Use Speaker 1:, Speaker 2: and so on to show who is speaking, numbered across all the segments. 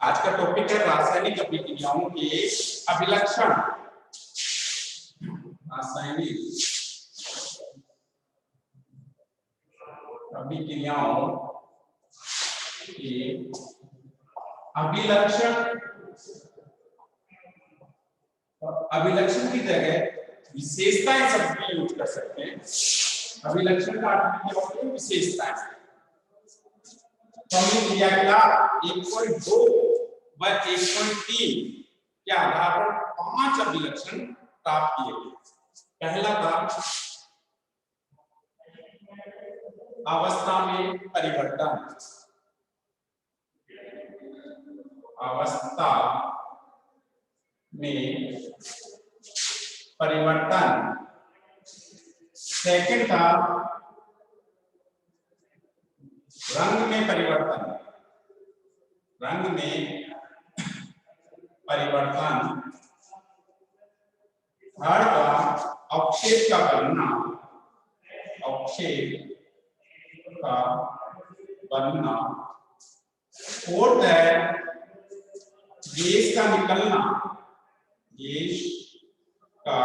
Speaker 1: आज का टॉपिक है रासायनिक अभिक्रियाओं के अभिलक्षण। रासायनिक अभिक्रियाओं के अभिलक्षण। अभिलक्षण की जगह विशेषताएं शब्द भी यूज कर सकते हैं। अभिलक्षण का अर्थ क्या होता है? विशेषताएं। क्रियाकलाप 1.2 व 1.3 के आधार पर 5 अभिलक्षण प्राप्त किए गए। पहला था अवस्था में परिवर्तन। अवस्था में परिवर्तन। सेकंड था रंग में परिवर्तन। रंग में परिवर्तन। थर्ड का अवक्षेप का बनना। अवक्षेप का बनना। फोर्थ है गैस का निकलना। गैस का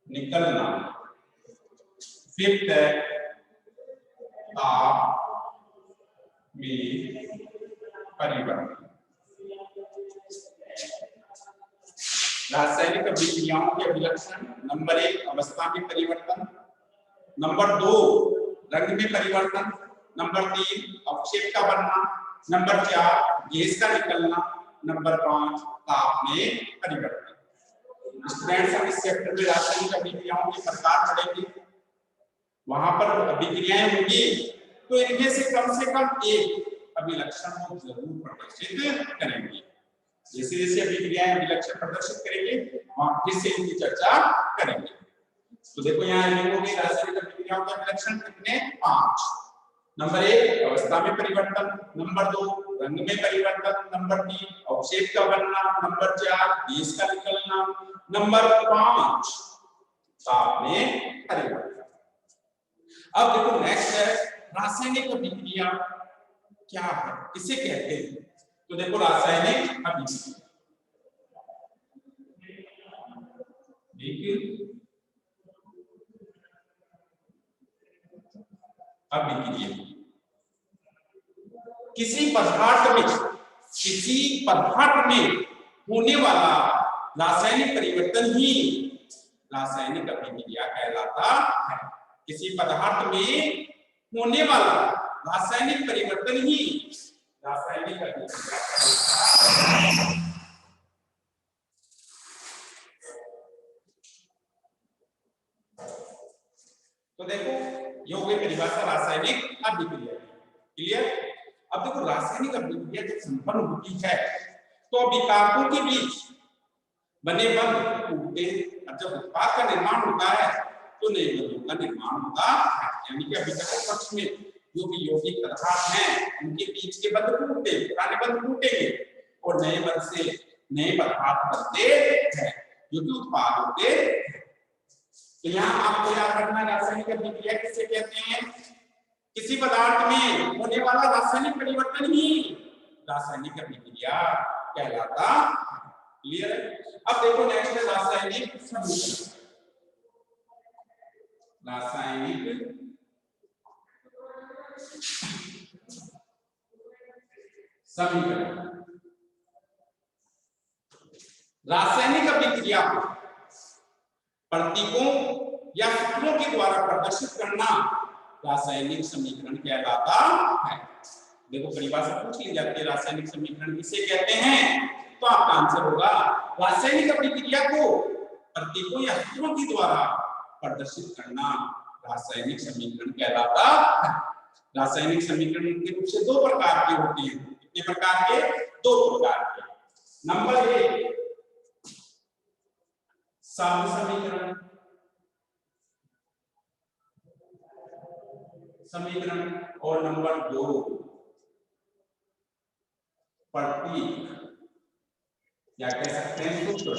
Speaker 1: निकलना। फिफ्थ है ताप में परिवर्तन। रासायनिक अभिक्रियाओं के अभिलक्षण। नंबर 1 अवस्था में परिवर्तन। नंबर 2 रंग में परिवर्तन। नंबर 3 अवक्षेप का बनना। नंबर 4 गैस का निकलना। नंबर 5 ताप में परिवर्तन। स्टूडेंट्स, हम इस चैप्टर में रासायनिक अभिक्रियाओं के प्रकार पढ़ेंगे। वहां पर अभिक्रियाएं होंगी तो इनमें से कम एक अभिलक्षण को जरूर प्रदर्शित करेंगे। जैसे जैसे अभिक्रियाएं अभिलक्षण प्रदर्शित करेंगे वहां फिर से इनकी चर्चा करेंगे। तो देखो यहाँ लिखोगे रासायनिक अभिक्रियाओं के अभिलक्षण कितने? 5। नंबर 1 अवस्था में परिवर्तन। नंबर 2 रंग में परिवर्तन। नंबर 3 अवक्षेप का बनना। नंबर 4 गैस का निकलना। नंबर 5 ताप में परिवर्तन। अब देखो नेक्स्ट है रासायनिक अभिक्रिया क्या है, किसे कहते हैं? तो देखो रासायनिक अभिक्रिया किसी पदार्थ में होने वाला रासायनिक परिवर्तन ही रासायनिक अभिक्रिया कहलाता है। किसी पदार्थ में होने वाला रासायनिक परिवर्तन ही रासायनिक अभिक्रिया कहलाता है। तो देखो ये हो गई परिभाषा रासायनिक अभिक्रिया। क्लियर? अब देखो रासायनिक अभिक्रिया जब संपन्न होती है तो अभिकारकों के बीच बने बंध टूटते हैं। और जब उत्पाद का निर्माण होता है तो नए बंधों का निर्माण होता है। यानी कि अभिकारक पक्ष में जो भी यौगिक पदार्थ हैं उनके बीच के बंध टूटते, पुराने बंध टूटेंगे और नए बंध से नए पदार्थ बनते हैं जो कि उत्पाद होते हैं। तो यहाँ आपको याद रखना रासायनिक अभिक्रिया किसे कहते हैं? किसी पदार्थ में होने वाला रासायनिक परिवर्तन ही रासायनिक अभिक्रिया कहलाता है। क्लियर है? अब देखो नेक्स्ट है रासायनिक समीकरण। रासायनिक समीकरण। रासायनिक अभिक्रिया प्रतीकों या सूत्रों के द्वारा प्रदर्शित करना रासायनिक समीकरण कहलाता है। देखो परिभाषा पूछ ली जाती है रासायनिक समीकरण किसे कहते हैं, तो आपका आंसर होगा रासायनिक अभिक्रिया को प्रतीकों या सूत्रों के द्वारा प्रदर्शित करना रासायनिक समीकरण कहलाता है। रासायनिक समीकरण मुख्य रूप से 2 प्रकार के होते हैं। कितने प्रकार के? 2 प्रकार के। नंबर 1 शब्द समीकरण और नंबर 2 प्रतीक या कह सकते हैं सूत्र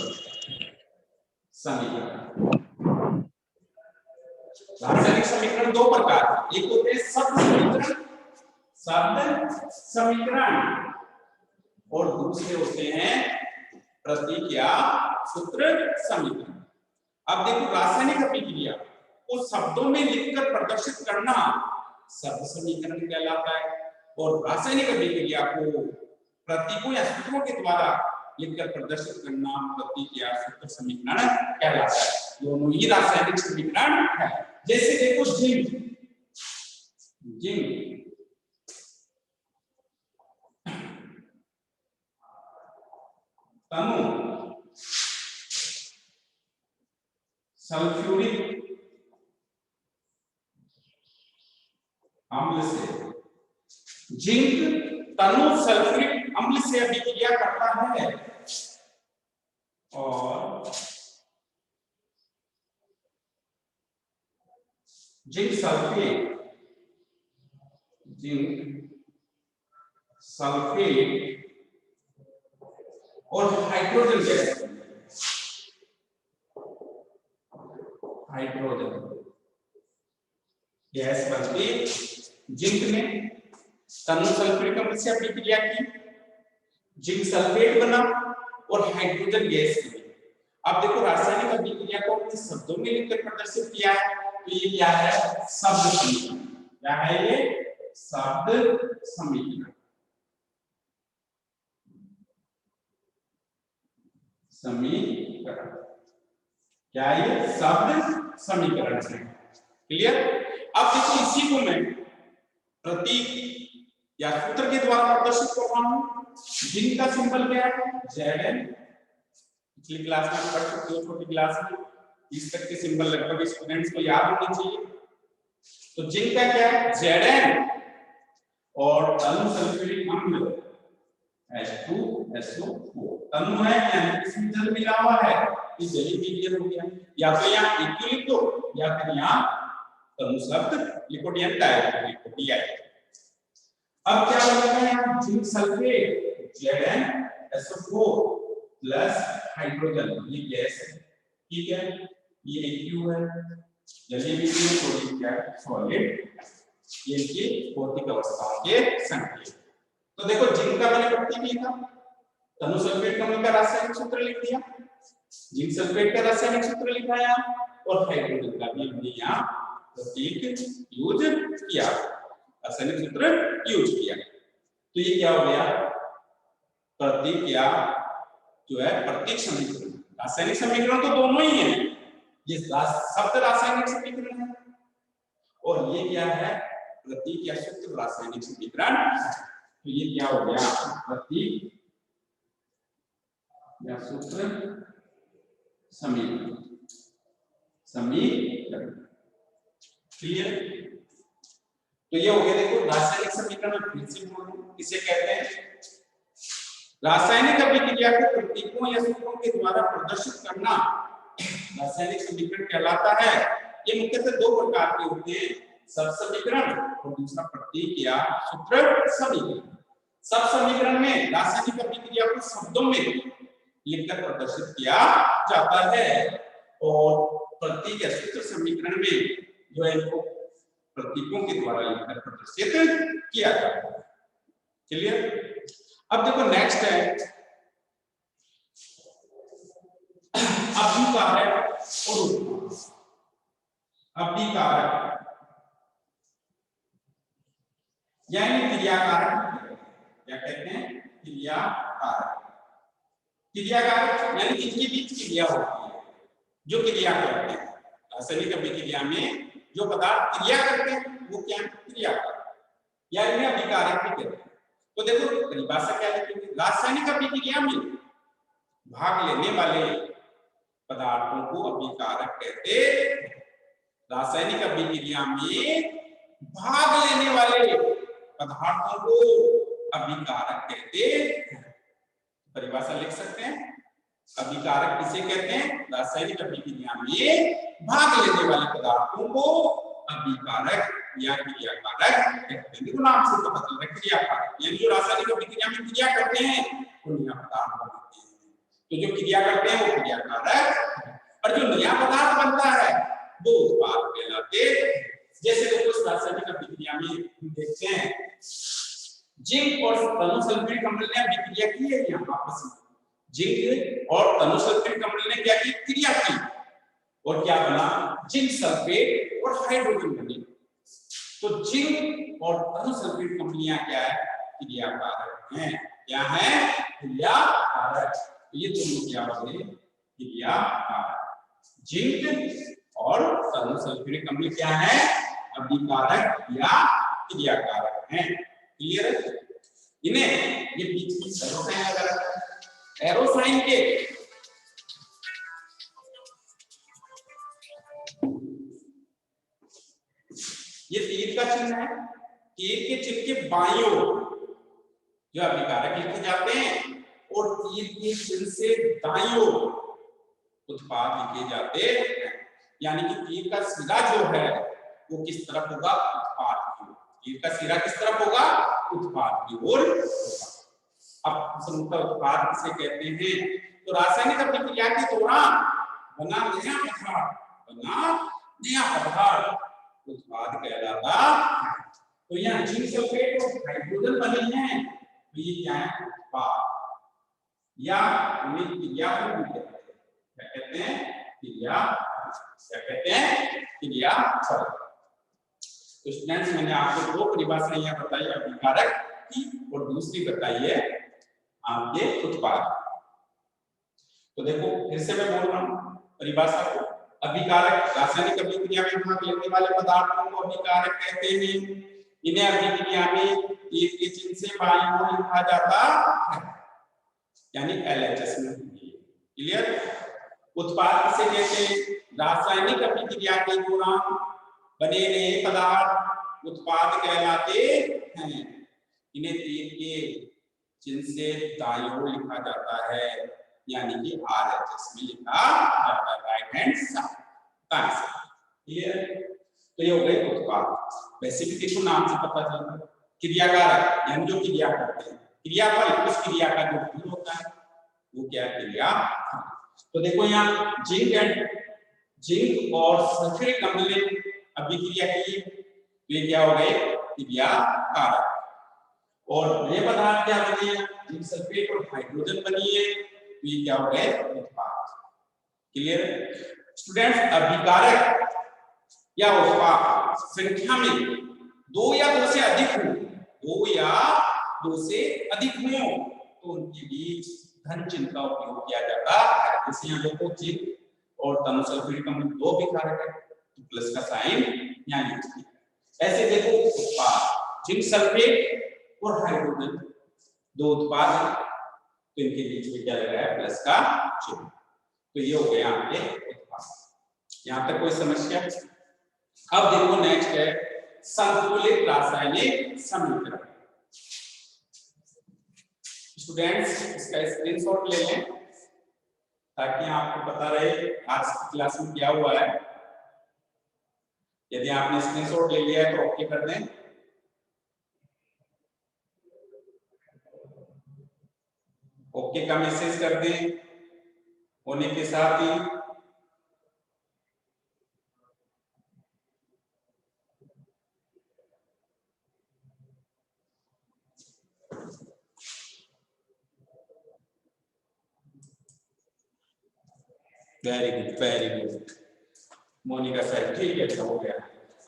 Speaker 1: समीकरण। रासायनिक समीकरण 2 प्रकार। एक होते हैं शब्द समीकरण और दूसरे होते हैं प्रतीक या सूत्र समीकरण। अब देखो रासायनिक अभिक्रिया को शब्दों में लिखकर प्रदर्शित करना शब्द समीकरण कहलाता है और रासायनिक अभिक्रिया को प्रतीकों या सूत्रों के द्वारा लिखकर प्रदर्शित करना प्रतीक या सूत्र समीकरण कहलाता है। दोनों ही रासायनिक समीकरण है। जैसे देखो जिंक, जिंक तनु सल्फ्यूरिक अम्ल से, जिंक तनु सल्फ्यूरिक अम्ल से अभिक्रिया करता है और जिंक सल्फेट, जिंक सल्फेट और हाइड्रोजन गैस, हाइड्रोजन गैस बनती जिंक ने तनु सल्फ्यूरिक अम्ल से अभिक्रिया की, जिंक सल्फेट बना और हाइड्रोजन गैस बनी। अब देखो रासायनिक अभिक्रिया को अपने शब्दों में लिखकर प्रदर्शित किया है, तो ये क्या है? शब्द समीकरण। क्या है ये? शब्द समीकरण। समीकरण क्या है? ये शब्द समीकरण है। क्लियर? अब देखो इसी को मैं प्रतीक या सूत्र के द्वारा प्रदर्शित कर रहा हूं। जिंक का सिंबल क्या है? Zn। पिछली क्लास में पढ़ चुके हो, छोटी क्लास में इस तक के सिंबल लगभग स्टूडेंट्स को याद होने चाहिए। तो जिंक का क्या है? Zn और तनु सल्फ्यूरिक अम्ल H2SO4। तनु है यानी इसमें जल मिला हुआ है, इस जली क्लियर हो गया। या तो यहाँ एक लिख दो या फिर यहाँ तनु शब्द लिखो, डायरेक्ट लिखो DI। अब क्या बनेगा यहाँ? Zinc sulphate ZnSO4 plus hydrogen, ये गैस है, ठीक है, ये AQ है, जलीय बिंदु थोड़ी क्या सॉलिड, ये इनकी भौतिक अवस्थाओं के संकेत। तो देखो जिंक का मैंने प्रतीक लिखा, तनु सल्फेट का मैंने रासायनिक सूत्र लिख दिया, जिंक सल्फेट का रासायनिक सूत्र लिखा है और हाइड्रोजन का भी हमने यहाँ प्रतीक यूज किया, रासायनिक सूत्र यूज किया। तो ये क्या हो गया? प्रतीक या जो है प्रतीक समीकरण। रासायनिक समीकरण तो दोनों ही है, ये शब्द रासायनिक समीकरण है और ये क्या है? प्रतीक या सूत्र रासायनिक समीकरण। तो ये क्या हो गया? प्रतीक या सूत्र समीकरण। समीकरण क्लियर? तो ये हो गया देखो रासायनिक समीकरण। फिर से बोलूं, इसे कहते हैं रासायनिक अभिक्रिया को प्रतीकों या सूत्रों के द्वारा प्रदर्शित करना रासायनिक समीकरण कहलाता है। ये मुख्यतः दो प्रकार के होते हैं, सब समीकरण और दूसरा प्रतीक या सूत्र समीकरण। सब समीकरण में रासायनिक अभिक्रिया को शब्दों में लिखकर प्रदर्शित किया जाता है और प्रतीक या सूत्र समीकरण में जो है इनको प्रतीकों के द्वारा लिखकर प्रदर्शित किया जाता है। क्लियर? अब देखो नेक्स्ट है अभिकारक और अभिकारक यानी क्रियाकारक। क्या कहते हैं? क्रियाकारक। क्रियाकारक यानी इनके बीच क्रिया होती है, जो क्रिया करते हैं। रासायनिक अभिक्रिया में जो पदार्थ क्रिया करते हैं वो क्या? क्रियाकारक या इन्हें अभिकारक भी कहते हैं। तो देखो परिभाषा क्या लिखेंगे? रासायनिक अभिक्रिया में भाग लेने वाले पदार्थों को अभिकारक कहते हैं। रासायनिक अभिक्रिया में भाग लेने वाले पदार्थों को अभिकारक कहते हैं। परिभाषा लिख सकते हैं, अभिकारक किसे कहते हैं? रासायनिक अभिक्रिया में भाग लेने वाले पदार्थों को अभिकारक या क्रियाकारक कहते हैं। देखो नाम से पता चल रहा है क्रियाकारक यानी जो रासायनिक अभिक्रिया में क्रिया करते हैं वो नया पदार्थ बनाते हैं। तो जो क्रिया करते हैं वो क्रियाकारक और जो नया पदार्थ बनता है वो उत्पाद कहलाते हैं। जैसे देखो रासायनिक अभिक्रिया में हम देखते हैं जिंक और तनु सल्फ्यूरिक अम्ल ने अभिक्रिया की है यहाँ आपस में। जिंक और तनु सल्फ्यूरिक अम्ल ने क्या की, क्रिया की, और क्या बना, जिंक सल्फेट और हाइड्रोजन बने। तो जिंक और तनु सल्फेट कंपनियां क्या है, क्रियाकारक हैं। क्या है, क्रियाकारक। तो ये दोनों क्या होते हैं, क्रियाकारक। जिंक और तनु सल्फेट कंपनी क्या है, अभिकारक या क्रियाकारक हैं। क्लियर है? इन्हें ये बीच की एरो साइन लगा रखा है। एरो साइन के ये तीर का चिन्ह है, तीर के चिन्ह के बाईं ओर जो अभिकारक लिखे जाते हैं और तीर के चिन्ह से दाईं ओर उत्पाद लिखे जाते हैं। यानी कि तीर का सिरा जो है वो किस तरफ होगा, उत्पाद की ओर। तीर का सिरा किस तरफ होगा, उत्पाद की ओर होगा। अब समूह उत्पाद किसे कहते हैं, तो रासायनिक अभिक्रिया के दौरान बना नया पदार्थ उत्पाद कहलाता है। तो यहाँ जिंक सल्फेट और हाइड्रोजन बने हैं, तो ये क्या है, उत्पाद या उन्हें क्रिया कहते हैं। क्या कहते हैं, क्रिया। क्या कहते हैं, क्रिया। तो स्टूडेंट्स, मैंने आपको दो परिभाषाएं यहाँ बताई, अभिकारक की और दूसरी बताई है आपके उत्पाद। तो देखो फिर से मैं बोल रहा हूँ परिभाषा को। अभिकारक रासायनिक अभिक्रिया में भाग लेने वाले पदार्थों को अभिकारक कहते हैं। इन्हें अभिक्रिया में तीर के चिन्ह से बाईं ओर लिखा जाता है, यानी LHS में। क्लियर? उत्पाद किसे कहते हैं, रासायनिक अभिक्रिया के दौरान बने नए पदार्थ उत्पाद कहलाते हैं। इन्हें तीर के चिन्ह से दाईं ओर लिखा जाता है, यानी कि RHS में लिखा जाता है, राइट हैंड साइड। क्लियर? तो ये हो गए उत्पाद। वैसे भी देखो नाम से पता चलता है, क्रियाकारक यानी जो क्रिया करते हैं, क्रियाफल उस क्रिया का जो फल होता है वो क्या, क्रिया। तो देखो यहाँ जिंक और सल्फ्यूरिक अम्ल ने अभिक्रिया की, तो ये क्या हो गए, क्रियाकारक। और नए पदार्थ क्या बने, जिंक सल्फेट और हाइड्रोजन बनी है, तो ये क्या हो गए, उत्पाद। क्लियर? स्टूडेंट्स, अभिकारक या उत्पाद संख्या में दो या दो से अधिक हो, दो या दो से अधिक हो, तो उनके बीच धन चिन्ह का उपयोग किया जाता है। जैसे यहाँ देखो जिंक और तनु सल्फ्यूरिक अम्ल दो अभिकारक है, तो प्लस का साइन यहाँ यूज किया। ऐसे देखो उत्पाद जिंक सल्फेट और हाइड्रोजन दो उत्पाद है, तो इनके बीच में क्या लगा है, प्लस का चिन्ह। तो ये हो गया आपके उत्पाद। यहाँ तक कोई समस्या? अब देखो नेक्स्ट है संतुलित रासायनिक समीकरण। स्टूडेंट्स, इसका स्क्रीनशॉट ले लें ताकि आपको पता रहे आज की क्लास में क्या हुआ है। यदि आपने स्क्रीनशॉट ले लिया है तो ओके कर दें। ओके का मैसेज कर दें होने के साथ ही वेरी गुड मोनिका सर, ठीक है, हो गया।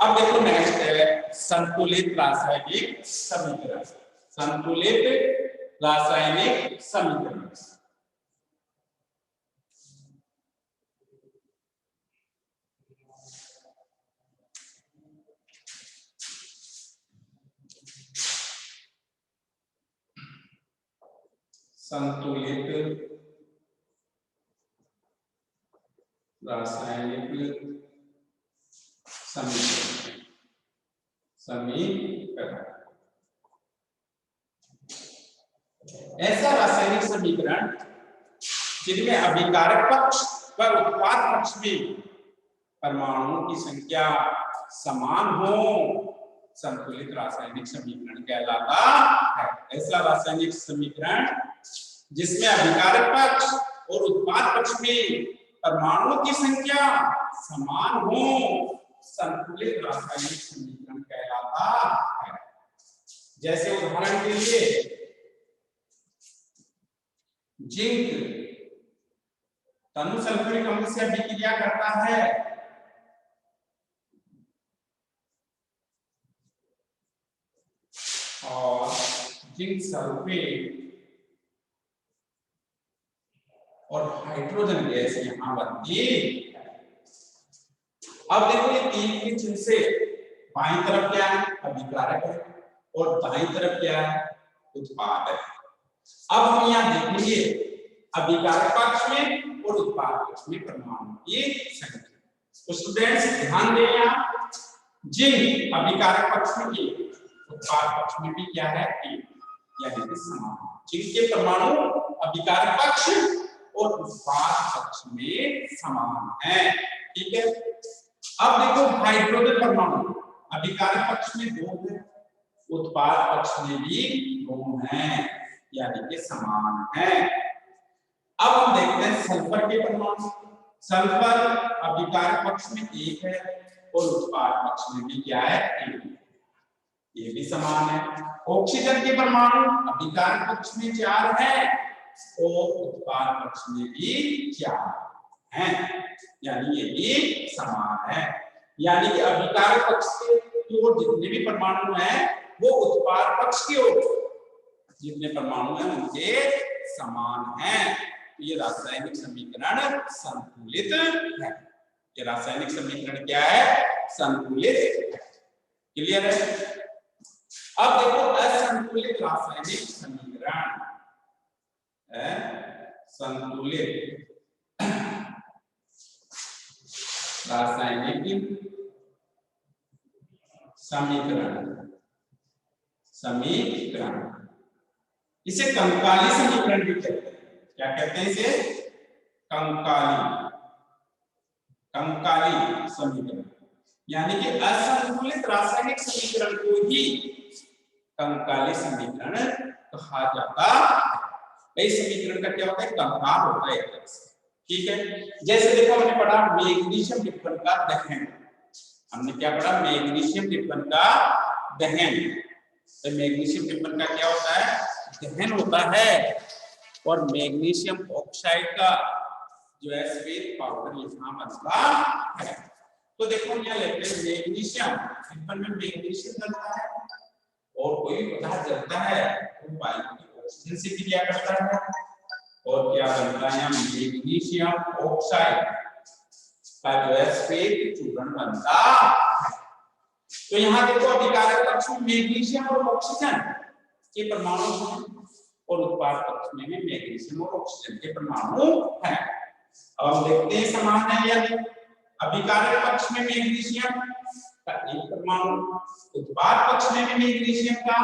Speaker 1: अब देखो नेक्स्ट है संतुलित रासायनिक समीकरण। संतुलित रासायनिक समीकरण। संतुलित रासायनिक समीकरण ऐसा रासायनिक समीकरण जिनमें अभिकारक पक्ष व उत्पाद पक्ष में परमाणुओं की संख्या समान हो, संतुलित रासायनिक समीकरण कहलाता है। ऐसा रासायनिक समीकरण जिसमें अभिकारक पक्ष और उत्पाद पक्ष में परमाणुओं की संख्या समान हो, संतुलित रासायनिक समीकरण कहलाता है। जैसे उदाहरण के लिए जिंक तनु सल्फ्यूरिक अम्ल से अभिक्रिया करता है और जिंक सल्फेट और हाइड्रोजन गैस यहां बनती है। अब देखो ये तीन के चिन्ह से बाईं तरफ क्या है, अभिकारक है, और दाईं तरफ क्या है, उत्पाद है। अब हम यहाँ देखेंगे अभिकारक पक्ष में और उत्पाद पक्ष में परमाणु की संख्या। तो स्टूडेंट्स ध्यान दें, यहाँ जिंक अभिकारक पक्ष में एक, उत्पाद पक्ष में भी क्या है, एक, यानी कि समान। जिंक के परमाणु अभिकारक पक्ष और उत्पाद पक्ष में समान है। ठीक है। अब देखो हाइड्रोजन परमाणु अभिकारक पक्ष में 2 है, उत्पाद पक्ष में भी 2 हैं, यानी कि समान है। अब हम देखते हैं सल्फर के परमाणु। सल्फर अभिकारक पक्ष में 1 है और उत्पाद पक्ष में भी क्या है, 1, ये भी समान है। ऑक्सीजन के परमाणु अभिकारक पक्ष में 4 है और उत्पाद पक्ष में भी 4 हैं, यानी ये भी समान है। यानी कि अभिकारक पक्ष की ओर जितने भी परमाणु हैं वो उत्पाद पक्ष की ओर जितने परमाणु हैं उनके समान हैं। तो ये रासायनिक समीकरण संतुलित है। ये रासायनिक समीकरण क्या है, संतुलित है। क्लियर है। अब देखो असंतुलित रासायनिक समीकरण, संतुलित रासायनिक समीकरण इसे कंकाली समीकरण भी कहते हैं। क्या कहते हैं इसे, कंकाली समीकरण। यानी कि असंतुलित रासायनिक समीकरण को ही कंकाली समीकरण कहा जाता है। इस समीकरण का क्या होता है, कंकाल होता है एक तरह से। ठीक है। जैसे देखो हमने पढ़ा मैग्नीशियम डिप्पन का दहन, हमने क्या पढ़ा, मैग्नीशियम डिप्पन का दहन। तो मैग्नीशियम डिप्पन का क्या होता है, दहन होता है, और मैग्नीशियम ऑक्साइड का जो है श्वेत पाउडर यहाँ बनता है। तो देखो यहाँ लेते हैं मैग्नीशियम डिप्पन में मैग्नीशियम बनता है और कोई पदार्थ जलता है तो वायु की ऑक्सीजन से क्रिया करता है और क्या बनता है, मैग्नीशियम ऑक्साइड का जो है श्वेत चूर्ण बनता है। तो यहाँ देखो अभिकारक पक्ष में मैग्नीशियम और ऑक्सीजन के परमाणु हैं और उत्पाद पक्ष में भी मैग्नीशियम और ऑक्सीजन के परमाणु हैं। अब हम देखते हैं समान है या नहीं। अभिकारक पक्ष में मैग्नीशियम का एक परमाणु, उत्पाद पक्ष में भी मैग्नीशियम का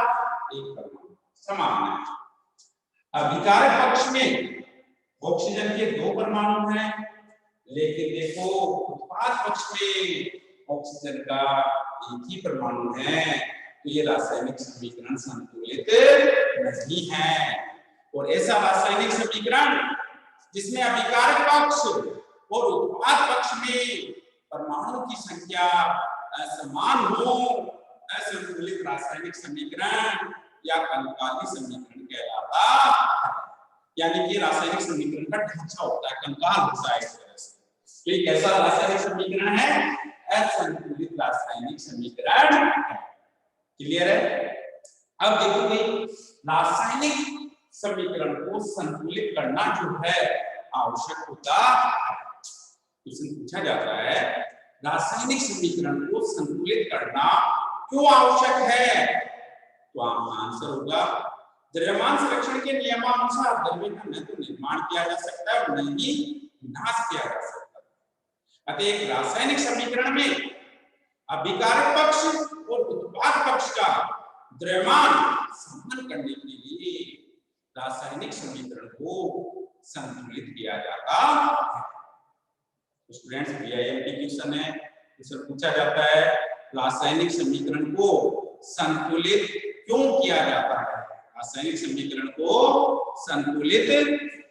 Speaker 1: एक परमाणु, समान है। अभिकारक पक्ष में ऑक्सीजन के 2 परमाणु हैं, लेकिन देखो उत्पाद पक्ष में ऑक्सीजन का एक ही परमाणु है। तो ये रासायनिक समीकरण संतुलित नहीं है। और ऐसा रासायनिक समीकरण जिसमें अभिकारक पक्ष और उत्पाद पक्ष में परमाणु की संख्या असमान हो, असंतुलित रासायनिक समीकरण या कंकाली समीकरण कहलाता है। यानी कि रासायनिक समीकरण का ढांचा होता है, कंकाल होता है इस तरह से। तो ये कैसा रासायनिक समीकरण है, असंतुलित रासायनिक समीकरण है। क्लियर है। अब देखो भाई रासायनिक समीकरण को संतुलित करना जो है आवश्यक होता है। क्वेश्चन पूछा जाता है रासायनिक समीकरण को संतुलित करना क्यों आवश्यक है, तो आपका आंसर होगा द्रव्यमान संरक्षण के नियमानुसार द्रव्य का न तो निर्माण किया जा सकता है और न ही विनाश किया जा सकता है। अतः एक रासायनिक समीकरण में अभिकारक पक्ष और उत्पाद पक्ष का द्रव्यमान समान करने के लिए रासायनिक समीकरण को संतुलित किया जाता है। तो स्टूडेंट्स बीआईएमपी क्वेश्चन है, क्वेश्चन पूछा जाता है रासायनिक समीकरण को संतुलित क्यों किया जाता है, रासायनिक समीकरण को संतुलित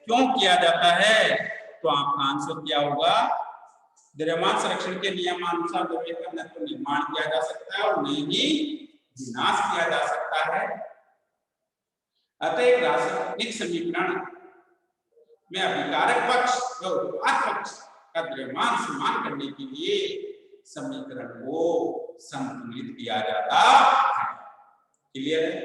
Speaker 1: क्यों किया जाता है, तो आपका आंसर क्या होगा, द्रव्यमान संरक्षण के नियमानुसार द्रव्य का न तो निर्माण किया जा सकता है और न ही विनाश किया जा सकता है। अतः एक रासायनिक समीकरण में अभिकारक पक्ष व उत्पाद पक्ष का द्रव्यमान समान करने के लिए समीकरण को संतुलित किया जाता है। क्लियर है?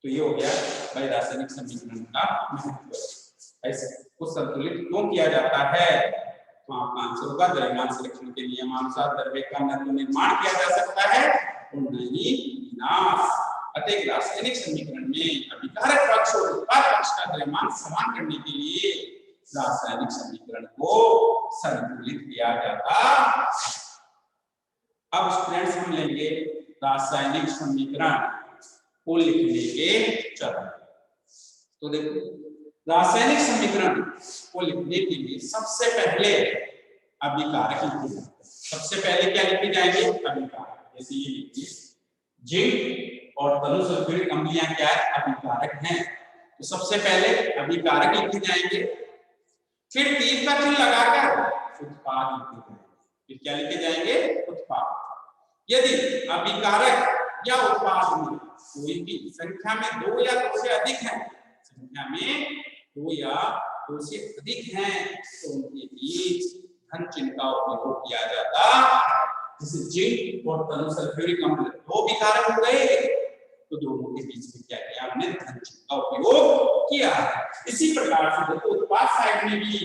Speaker 1: तो ये हो गया भाई रासायनिक समीकरण का महत्व। ऐसे को संतुलित क्यों किया जाता है? तो आपका आंसर होगा द्रव्यमान संरक्षण के नियमानुसार द्रव्य का न तो निर्माण किया जा सकता है और न ही विनाश। अतः रासायनिक समीकरण में अभिकारक पक्ष और उत्पाद पक्ष का द्रव्यमान समान करने के लिए रासायनिक समीकरण को संतुलित किया जाता है। अब स्टूडेंट्स हम लेंगे रासायनिक समीकरण को लिखने के चरण। तो देखो रासायनिक समीकरण को लिखने के लिए सबसे पहले अभिकारक लिखेंगे। सबसे पहले क्या लिखे जाएंगे? अभिकारक। जैसे ये लिखिए जिंक और तनु सल्फ्यूरिक अम्लीय क्या है? अभिकारक हैं। तो सबसे पहले अभिकारक लिखे जाएंगे, फिर तीर का चिन्ह लगाकर उत्पाद लिखे जाएंगे। फिर क्या लिखे जाएंगे? उत्पाद। यदि अभिकारक या उत्पाद में कोई भी संख्या में 2 या 2 से अधिक है, संख्या में 2 या 2 से अधिक हैं, तो उनके बीच धन चिन्ह का उपयोग किया जाता है। जैसे जिंक और तनु सल्फ्यूरिक अम्ल 2 अभिकारक हो गए, तो दोनों के बीच में क्या किया? हमने धन चिन्ह का उपयोग किया है। इसी प्रकार से देखो उत्पाद साइड में भी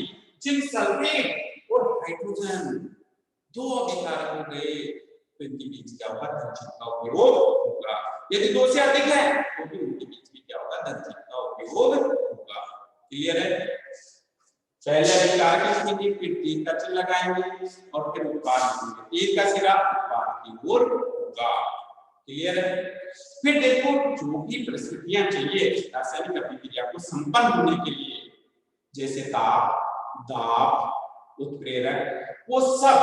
Speaker 1: जिंक सल्फेट और हाइड्रोजन 2 अभिकारक हो गए, तो इनके बीच क्या होगा? धन चिन्ह का उपयोग होगा। यदि 2 से अधिक है तो भी उनके बीच में क्या होगा? धन चिन्ह का उपयोग होगा। क्लियर है? पहले अभिकारक लिखेंगे, फिर तीर का चिन्ह लगाएंगे और फिर उत्पाद लिखेंगे। तीर का सिरा उत्पाद की ओर होगा। क्लियर है? फिर देखो जो भी परिस्थितियां चाहिए रासायनिक अभिक्रिया को संपन्न होने के लिए, जैसे ताप, दाब, उत्प्रेरक, वो सब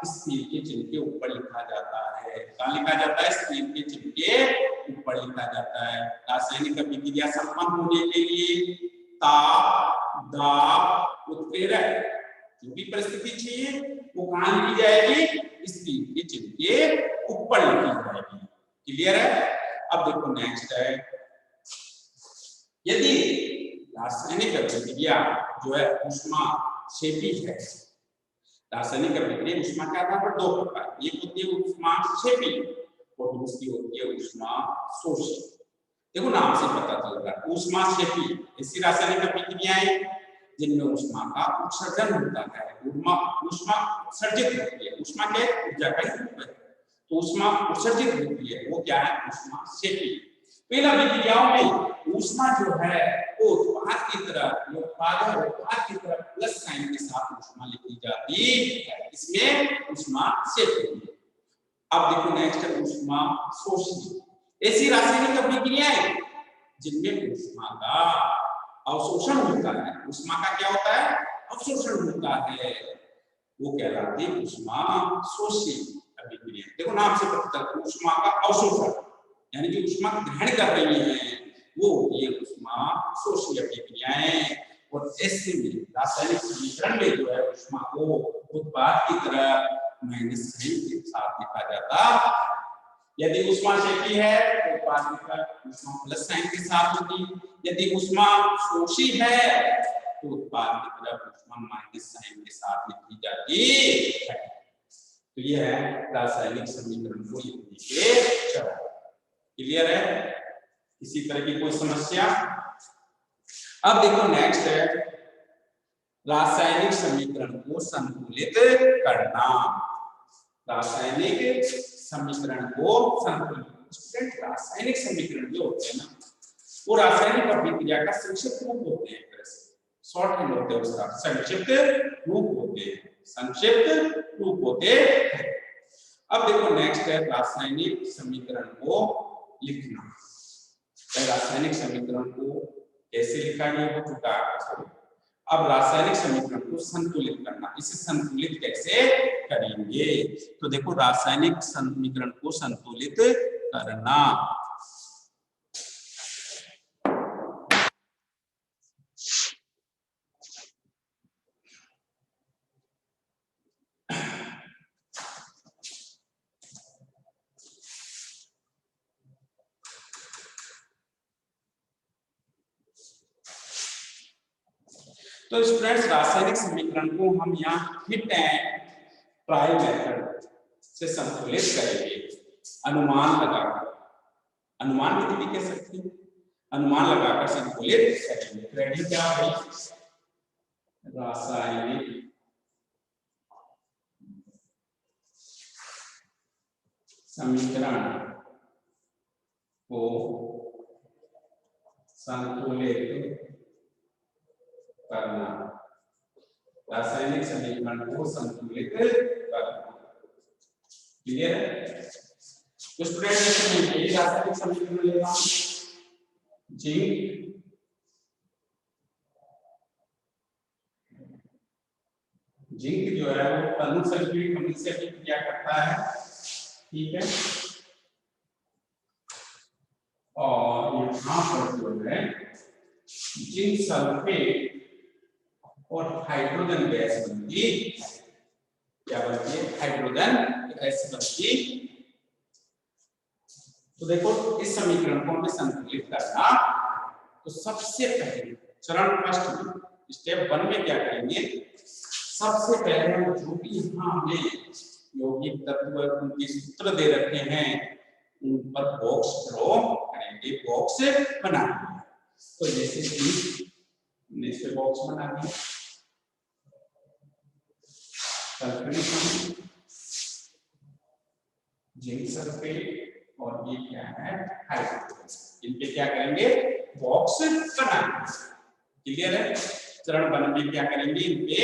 Speaker 1: इस तीर के चिन्ह के ऊपर लिखा जाता है। कहाँ लिखा जाता है? इस तीर के चिन्ह के ऊपर लिखा जाता है। रासायनिक अभिक्रिया संपन्न होने के लिए ताप, दाब, उत्प्रेरक जो भी परिस्थिति चाहिए वो कहाँ लिखी जाएगी? इस तीर के चिन्ह के ऊपर लिखी जाएगी। क्लियर है? अब देखो नेक्स्ट है, यदि रासायनिक अभिक्रिया जो है ऊष्मा क्षेपी है। रासायनिक अभिक्रिया ऊष्मा के आधार पर 2 प्रकार, एक होती है ऊष्मा क्षेपी और दूसरी होती है ऊष्मा शोषी। देखो नाम से पता चल रहा है ऊष्मा क्षेपी ऐसी रासायनिक अभिक्रियाएं जिनमें ऊष्मा का उत्सर्जन होता है, ऊष्मा उत्सर्जित होती है। ऊष्मा के ऊर्जा का ही रूप है, तो ऊष्मा उत्सर्जित होती है, वो क्या है? ऊष्मा क्षेपी। इन अभिक्रियाओं में ऊष्मा जो है वो उत्पाद की तरह की तरह प्लस साइन के साथ ऊष्मा लिखी जाती है, इसमें ऊष्मा क्षेपी। अब देखो नेक्स्ट है ऊष्मा शोषी। ऐसी रासायनिक अभिक्रियाएं जिनमें ऊष्मा का अवशोषण होता है। ऊष्मा का क्या होता है? अवशोषण होता है, वो कहलाती है ऊष्मा शोषी अभिक्रिया। देखो नाम से पता चलता है ऊष्मा का अवशोषण, यानी जो ऊष्मा ग्रहण कर रही है वो होती है ऊष्मा शोषी अभिक्रियाएं। और ऐसे में रासायनिक समीकरण में जो है ऊष्मा को उत्पाद की तरह माइनस साइन के साथ लिखा जाता है। यदि ऊष्मा क्षेपी है तो उत्पाद की तरह ऊष्मा प्लस साइन के साथ होगी। यदि ऊष्मा शोषी है तो उत्पाद की तरफ ऊष्मा माइनस साइन के साथ लिखी जाती है। तो यह है रासायनिक समीकरण को लिखने के चरण। क्लियर है? इसी तरह की कोई समस्या? अब देखो नेक्स्ट है रासायनिक समीकरण को संतुलित करना। रासायनिक समीकरण को संतुलित। स्टूडेंट रासायनिक समीकरण जो होते हैं ना वो रासायनिक अभिक्रिया का संक्षिप्त रूप होते हैं, शॉर्ट हैंड होते हैं उसका, संक्षिप्त रूप होते हैं। अब देखो नेक्स्ट है रासायनिक समीकरण को लिखना। रासायनिक समीकरण को कैसे लिखा गया हो चुका है। अब रासायनिक समीकरण को संतुलित करना, इसे संतुलित कैसे करेंगे? तो देखो रासायनिक समीकरण को संतुलित करना, तो स्टूडेंट्स रासायनिक समीकरण को हम यहाँ हिट एंड ट्राई मेथड से संतुलित करेंगे अनुमान लगाकर। अनुमान विधि भी कह सकते हैं, अनुमान लगाकर संतुलित करेंगे। रेडी क्या है? रासायनिक समीकरण को संतुलित करना, रासायनिक समीकरण को संतुलित करना। क्लियर है? तो स्टूडेंट यही रासायनिक समीकरण लेना हूं, जिंक जिंक जो है वो तनु सल्फेट अम्ल से क्या करता है, ठीक है। और यहाँ पर जो है जिंक सल्फेट और हाइड्रोजन गैस बनती, क्या बनती है? हाइड्रोजन गैस बनती। तो देखो इस समीकरण को हमें संतुलित करना, तो सबसे पहले चरण फर्स्ट में स्टेप 1 में क्या करेंगे, सबसे पहले हम जो भी यहाँ हमें यौगिक तत्व उनके सूत्र दे रखे हैं उन पर बॉक्स ड्रॉ करेंगे, बॉक्स बनाएंगे। तो जैसे कि हमने इस पे बॉक्स बना दिया, सल्फेट, जिंक सल्फेट और ये क्या है, हाइड्रोजन। इन पे क्या करेंगे, बॉक्स बनाएंगे। क्लियर है? चरण 1 में क्या करेंगे, इन पे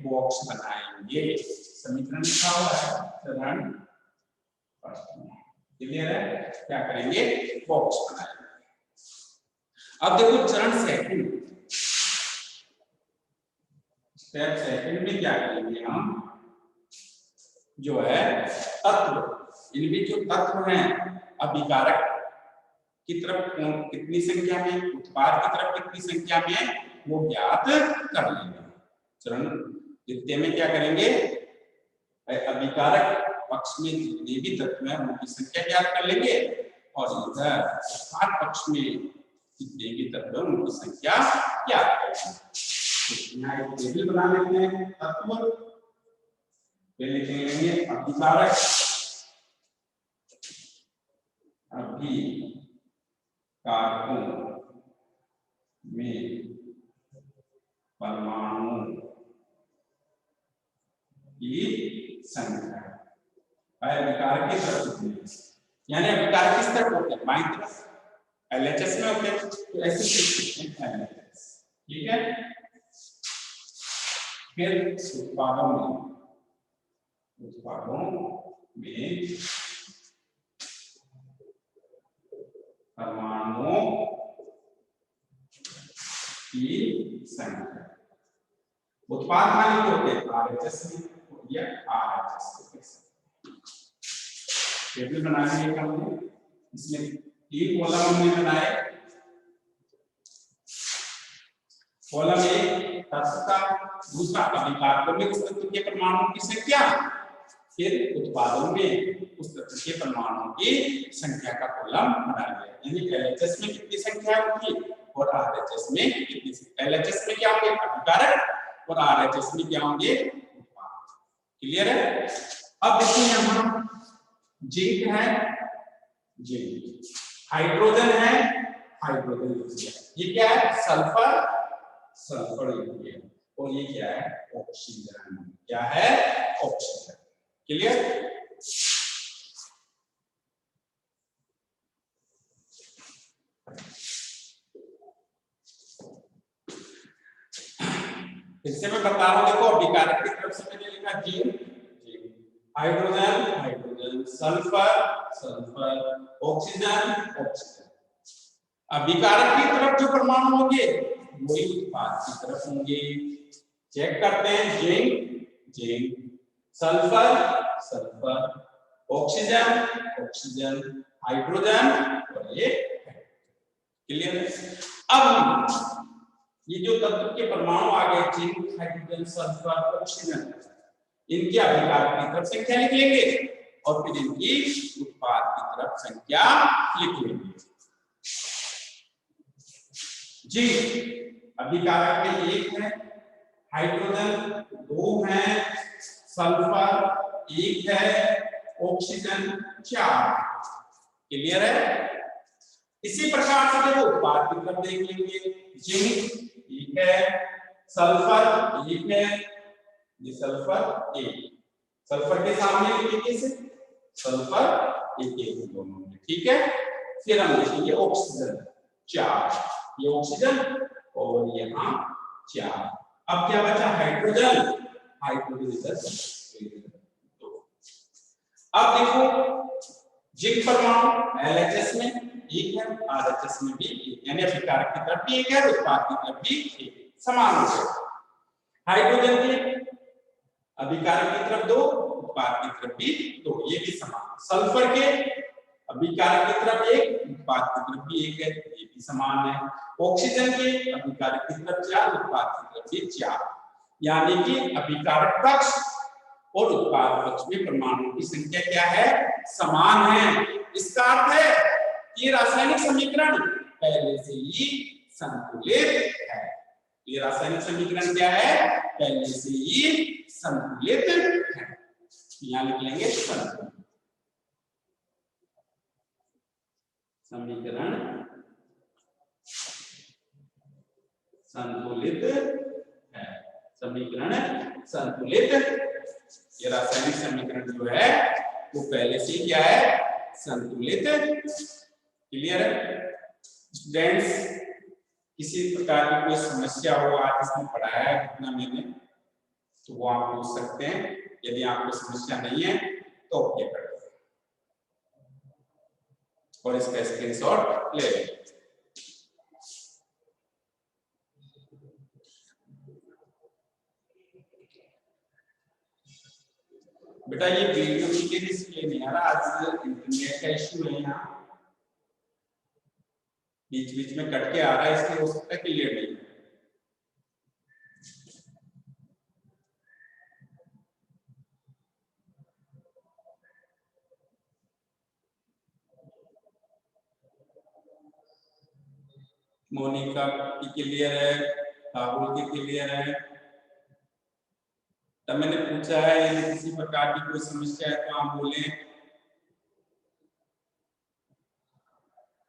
Speaker 1: बॉक्स बनाएंगे। समीकरण लिखा हुआ है चरण फर्स्ट में। क्लियर है? क्या करेंगे, बॉक्स बनाएंगे। अब देखो चरण सेकंड, स्टेप सेकंड में क्या करेंगे, हम जो है तत्व, इनमें जो तत्व हैं अभिकारक की तरफ कितनी संख्या में, उत्पाद की तरफ कितनी संख्या में, वो ज्ञात कर लेंगे। चरण द्वितीय में क्या करेंगे, अभिकारक पक्ष में जितने भी तत्व हैं उनकी संख्या ज्ञात कर लेंगे, और इधर उत्पाद पक्ष में जितने भी तत्व हैं उनकी संख्या ज्ञात करेंगे। यहाँ एक टेबल बना लेते हैं तत्व, पहले लिखेंगे अभिकारक, अभिकारकों में परमाणु की संख्या, अभिकारक की तरफ, यानी अभिकारक किस तरफ होते हैं, बाईं तरफ LHS में होते हैं, तो ऐसे लिख सकते हैं LHS। ठीक है? फिर उत्पादों में परमाणुओं की संख्या, उत्पाद मालिक होते हैं RHS में या RHS। टेबल बनाने के हमने इसमें 3 कॉलम हमने बनाए। कॉलम 1 तत्व का, दूसरा अभिकारकों में उस तत्व के परमाणुओं की संख्या, फिर उत्पादों में उस तत्व के परमाणुओं की संख्या का कॉलम बना लिया। यानी LHS में कितनी संख्या होगी और RHS में कितनी संख्या। LHS में क्या होंगे, अभिकारक, और RHS में क्या होंगे, उत्पाद। क्लियर है? अब देखिए यहाँ जिंक है, जिंक, हाइड्रोजन है, हाइड्रोजन, ये क्या है, सल्फर, सल्फर लिख दिया, और ये क्या है, ऑक्सीजन, क्या है, ऑक्सीजन। क्लियर? फिर से मैं बता रहा हूं, देखो अभिकारक की तरफ से मैंने लिखा zinc, hydrogen, hydrogen, sulphur, sulphur, oxygen, oxygen. अभिकारक की तरफ जो परमाणु होंगे वही उत्पाद की तरफ होंगे। चेक करते हैं, zinc, zinc, sulphur, sulphur, oxygen, oxygen, hydrogen, और ये क्लियर है? अब ये जो तत्व के परमाणु आ गए, जिंक, हाइड्रोजन, सल्फर, ऑक्सीजन, इनके अभिकारक की तरफ संख्या लिख लेंगे और फिर इनकी उत्पाद की तरफ संख्या लिख लेंगे। जी, अभिकारक में 1 है, हाइड्रोजन 2 हैं, सल्फर 1 है, ऑक्सीजन 4। क्लियर है? इसी प्रकार से देखो उत्पाद की तरफ देख लेंगे। जिंक 1 है, सल्फर 1 है, ये सल्फर 1, सल्फर के सामने लिखेंगे इसे सल्फर 1 दोनों में, ठीक है। फिर हम लिखेंगे ऑक्सीजन 4, ये ऑक्सीजन और यहाँ 4। अब क्या बचा? हाइड्रोजन, हाइड्रोजन इधर 2। अब देखो जिंक परमाणु LHS में 1 है, RHS में भी 1, यानी अभिकारक की तरफ भी 1 है, उत्पाद की तरफ भी 1, समान हो गए। हाइड्रोजन के अभिकारक की तरफ 2, उत्पाद की तरफ भी 2, ये भी समान। सल्फर के अभिकारक की तरफ 1, उत्पाद की तरफ भी 1 है, ये भी समान है। ऑक्सीजन के अभिकारक की तरफ 4, उत्पाद की तरफ भी 4, यानी कि अभिकारक पक्ष और उत्पाद पक्ष में परमाणुओं की संख्या क्या है? समान है। इसका अर्थ है कि रासायनिक समीकरण पहले से ही संतुलित है। ये रासायनिक समीकरण क्या है? पहले से ही संतुलित है। यहां लिख लेंगे संतुलित समीकरण, संतुलित है, समीकरण संतुलित। ये रासायनिक समीकरण जो है वो पहले से क्या है? संतुलित। क्लियर है स्टूडेंट्स? किसी प्रकार की कोई समस्या हो आज इसमें पढ़ाया है कितना मैंने, तो वो आप पूछ सकते हैं। यदि आपको समस्या नहीं है तो ओके कर दो और इसका स्क्रीनशॉट ले लें। बेटा ये वीडियो के लिए इसलिए नहीं आ रहा, आज इंटरनेट का इश्यू है, यहाँ बीच बीच में कट के आ रहा है, इसलिए हो सकता है क्लियर नहीं। मोनिका की क्लियर है, राहुल की क्लियर है। तब मैंने पूछा है यदि किसी प्रकार की कोई समस्या है तो आप बोलें,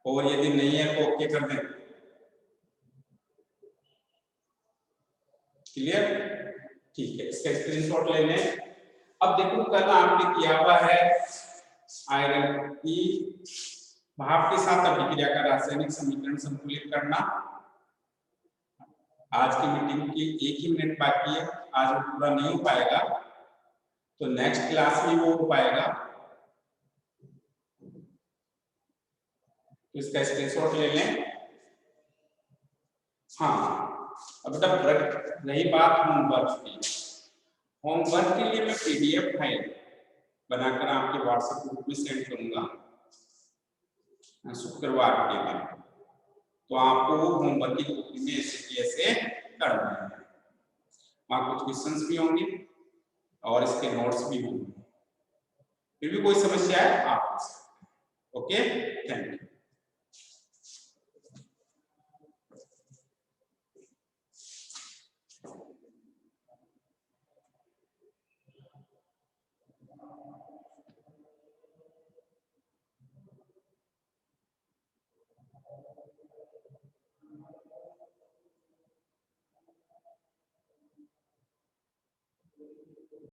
Speaker 1: और यदि नहीं है तो ओके कर दें। क्लियर? ठीक है, इसका स्क्रीनशॉट ले लें। अब देखो कल आपने किया हुआ है आयरन की भाप के साथ अभिक्रिया का रासायनिक समीकरण संतुलित करना। आज की मीटिंग की 1 ही मिनट बाकी है, आज वो पूरा नहीं हो पाएगा, तो नेक्स्ट क्लास में वो हो पाएगा। तो इसका स्क्रीनशॉट ले लें। हाँ, अब तक रही बात होमवर्क की। होमवर्क के लिए मैं PDF फाइल बनाकर आपके व्हाट्सएप ग्रुप में सेंड करूंगा शुक्रवार के दिन, तो आपको होमवर्क की कॉपी में ऐसे करना है। वहाँ कुछ क्वेश्चंस भी होंगे और इसके नोट्स भी होंगे। फिर भी कोई समस्या है आप पूछ सकते हैं। Okay, thank you.